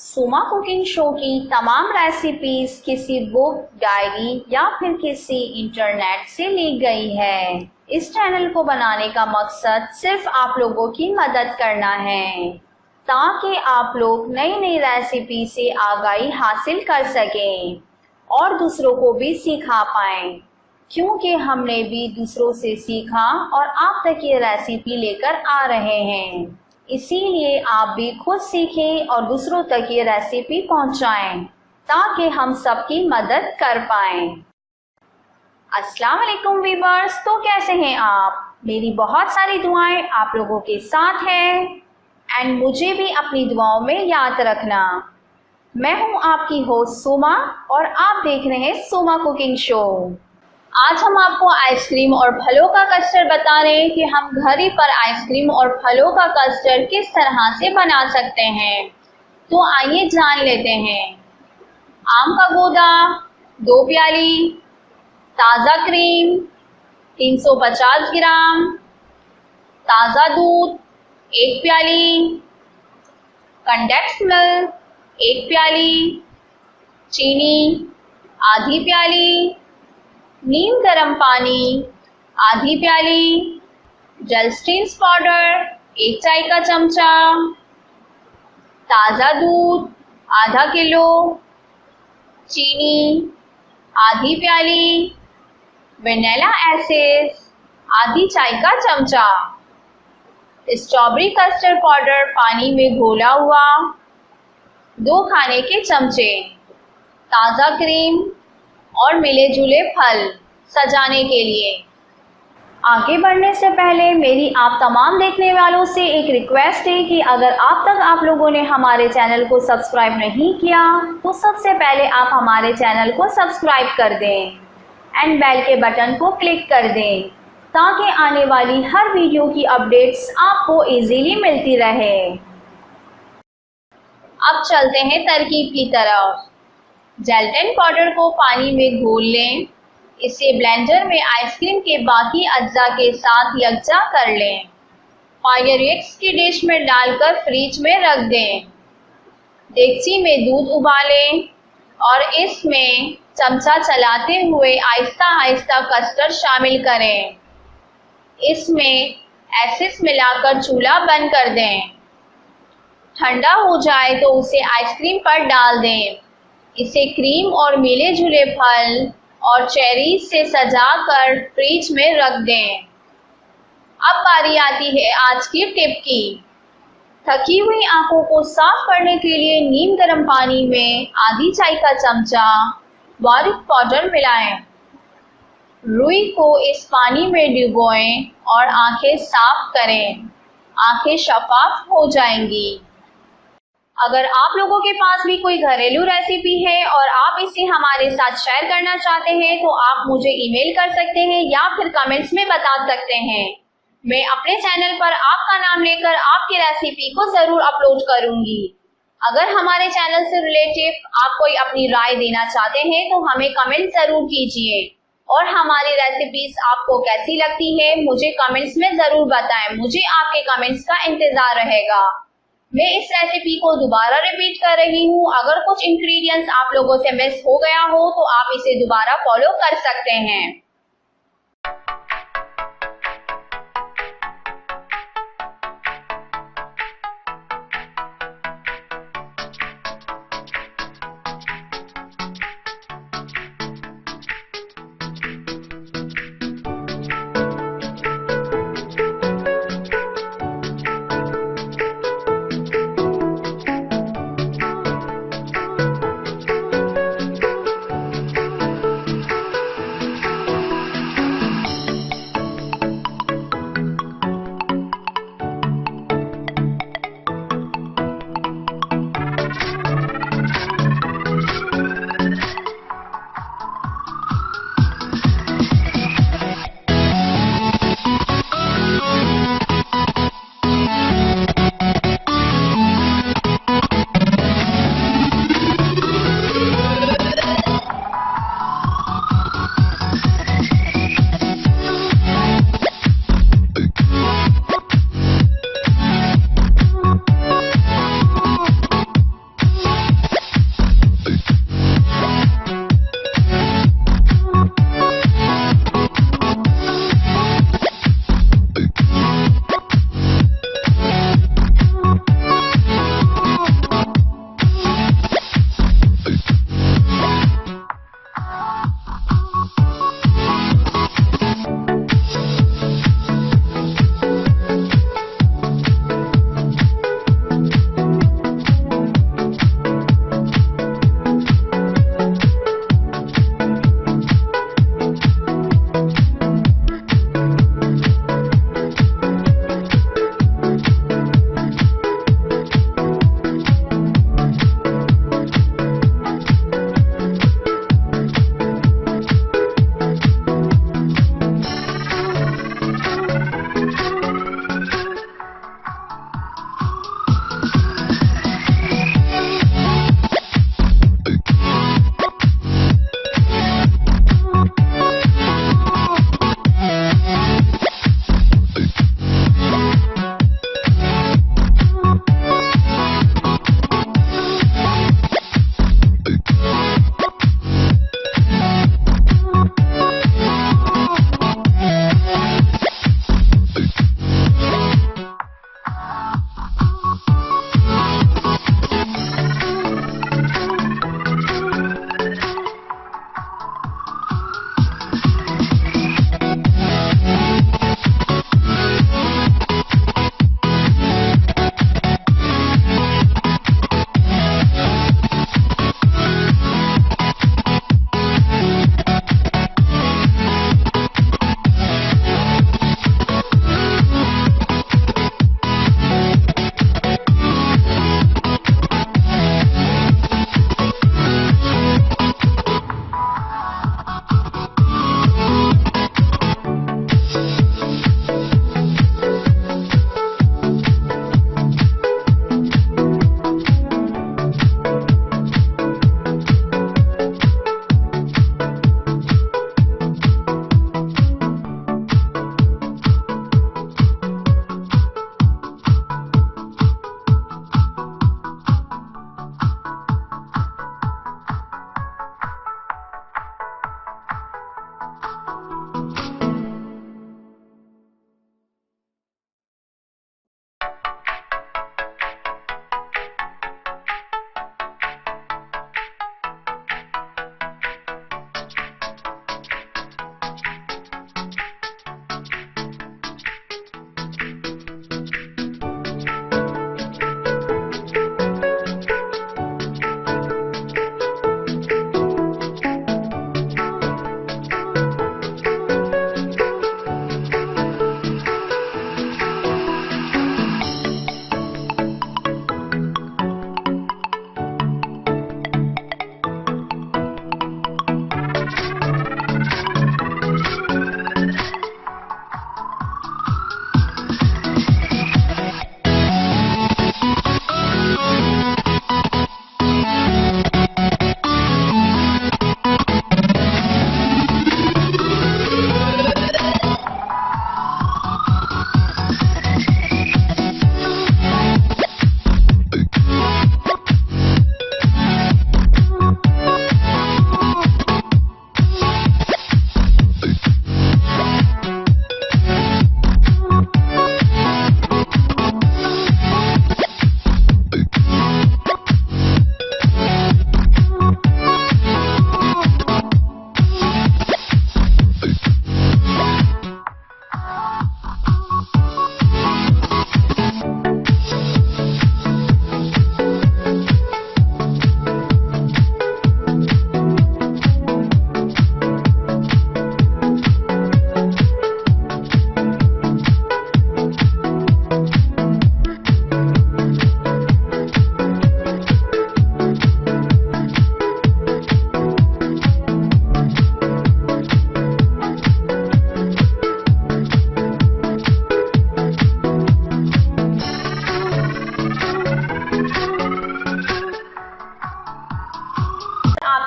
सुमा cooking show की तमाम रेसिपीज किसी बुक, डायरी या फिर किसी इंटरनेट से ली गई है। इस चैनल को बनाने का मकसद सिर्फ आप लोगों की मदद करना है ताकि आप लोग नई नई रेसिपी से आगाही हासिल कर सकें और दूसरों को भी सिखा पाएं, क्योंकि हमने भी दूसरों से सीखा और आप तक ये रेसिपी लेकर आ रहे हैं। इसीलिए आप भी खुद सीखें और दूसरों तक ये रेसिपी पहुंचाएं ताकि हम सबकी मदद कर पाएं। अस्सलाम वालेकुम वीवर्स, तो कैसे हैं आप? मेरी बहुत सारी दुआएं आप लोगों के साथ हैं एंड मुझे भी अपनी दुआओं में याद रखना। मैं हूं आपकी होस्ट सुमा और आप देख रहे हैं सुमा कुकिंग शो। आज हम आपको आइसक्रीम और फलों का कस्टर्ड बता रहे हैं कि हम घर ही पर आइसक्रीम और फलों का कस्टर्ड किस तरह से बना सकते हैं। तो आइए जान लेते हैं। आम का गूदा 2 प्याली, ताज़ा क्रीम 350 ग्राम, ताज़ा दूध 1 प्याली, कंडेंस्ड मिल्क 1 प्याली, चीनी आधी प्याली, नीम गर्म पानी आधी प्याली, जलस्टीन्स पाउडर 1 चाय का चमचा, ताज़ा दूध आधा किलो, चीनी आधी प्याली, वेनिला एसेंस आधी चाय का चमचा, स्ट्रॉबेरी कस्टर्ड पाउडर पानी में घोला हुआ 2 खाने के चमचे, ताज़ा क्रीम और मिले जुले फल सजाने के लिए। आगे बढ़ने से पहले मेरी आप तमाम देखने वालों से एक रिक्वेस्ट है कि अगर अब तक आप लोगों ने हमारे चैनल को सब्सक्राइब नहीं किया तो सबसे पहले आप हमारे चैनल को सब्सक्राइब कर दें एंड बेल के बटन को क्लिक कर दें ताकि आने वाली हर वीडियो की अपडेट्स आपको इजीली मिलती रहे। अब चलते हैं तरकीब की तरफ। जेलेटिन पाउडर को पानी में घोल लें। इसे ब्लेंडर में आइसक्रीम के बाकी अज्जा के साथ यकजा कर लें। पायरेक्स की डिश में डालकर फ्रिज में रख दें। डेक्ची में दूध उबालें और इसमें चमचा चलाते हुए आहिस्ता आहिस्ता कस्टर्ड शामिल करें। इसमें एसेंस मिलाकर चूल्हा बंद कर दें। ठंडा हो जाए तो उसे आइसक्रीम पर डाल दें। इसे क्रीम और मिले जुले फल और चेरीज से सजाकर फ्रिज में रख दें। अब बारी आती है आज की टिप की। थकी हुई आंखों को साफ करने के लिए नीम गर्म पानी में आधी चाय का चमचा बारीक पाउडर मिलाएं। रुई को इस पानी में डुबोएं और आंखें साफ करें। आंखें शफाफ हो जाएंगी। अगर आप लोगों के पास भी कोई घरेलू रेसिपी है और आप इसे हमारे साथ शेयर करना चाहते हैं तो आप मुझे ईमेल कर सकते हैं या फिर कमेंट्स में बता सकते हैं। मैं अपने चैनल पर आपका नाम लेकर आपकी रेसिपी को जरूर अपलोड करूंगी। अगर हमारे चैनल से रिलेटेड आप कोई अपनी राय देना चाहते हैं तो हमें कमेंट जरूर कीजिए और हमारी रेसिपीज आपको कैसी लगती है मुझे कमेंट्स में जरूर बताएं। मुझे आपके कमेंट्स का इंतजार रहेगा। मैं इस रेसिपी को दोबारा रिपीट कर रही हूँ। अगर कुछ इंग्रेडिएंट्स आप लोगों से मिस हो गया हो तो आप इसे दोबारा फॉलो कर सकते हैं।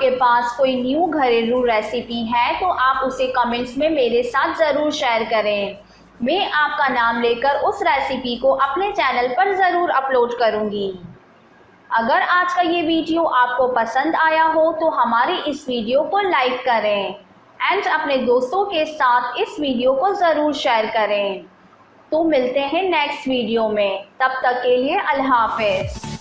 आपके पास कोई न्यू घरेलू रेसिपी है तो आप उसे कमेंट्स में मेरे साथ ज़रूर शेयर करें। मैं आपका नाम लेकर उस रेसिपी को अपने चैनल पर ज़रूर अपलोड करूँगी। अगर आज का ये वीडियो आपको पसंद आया हो तो हमारी इस वीडियो को लाइक करें एंड अपने दोस्तों के साथ इस वीडियो को ज़रूर शेयर करें। तो मिलते हैं नेक्स्ट वीडियो में, तब तक के लिए अल्लाह हाफ़िज़।